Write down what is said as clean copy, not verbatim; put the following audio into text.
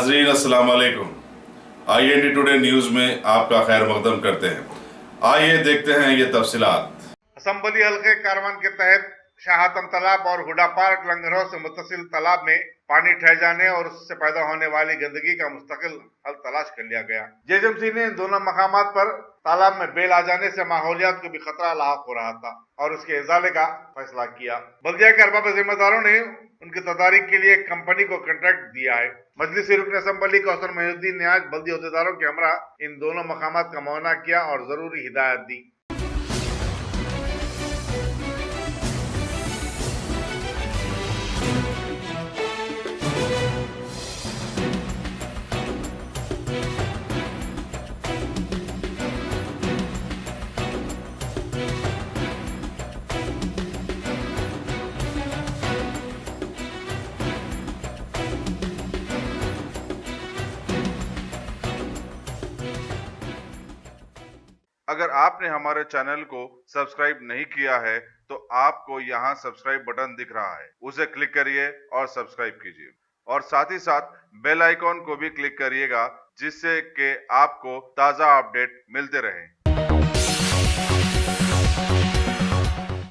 नाजरीन अस्सलाम वालेकुम। IND टुडे न्यूज में आपका खैर मकदम करते हैं। आइए देखते हैं ये तफसीलात। असम्बली हल्के कारवान के तहत शाहतम तालाब और हुडा पार्क लंगरों से मुत्तसिल तालाब में पानी ठहर जाने और उससे पैदा होने वाली गंदगी का मुस्तकिल हल तलाश कर लिया गया। JHMC ने इन दोनों मकामात पर तालाब में बेल आ जाने से माहौलियात को भी खतरा लाहक हो रहा था और उसके इजाले का फैसला किया। बल्दिया के अरबाब जिम्मेदारों ने उनकी तदारीक के लिए एक कंपनी को कॉन्ट्रैक्ट दिया है। मजलिस रुकन असम्बली कौसर मोहिउद्दीन ने आज बल्दी अहदेदारों के हमरा इन दोनों मकामात का मुआयना किया और जरूरी हिदायत दी। अगर आपने हमारे चैनल को सब्सक्राइब नहीं किया है तो आपको यहाँ सब्सक्राइब बटन दिख रहा है, उसे क्लिक करिए और सब्सक्राइब कीजिए और साथ ही साथ बेल आइकॉन को भी क्लिक करिएगा जिससे कि आपको ताज़ा अपडेट मिलते रहे।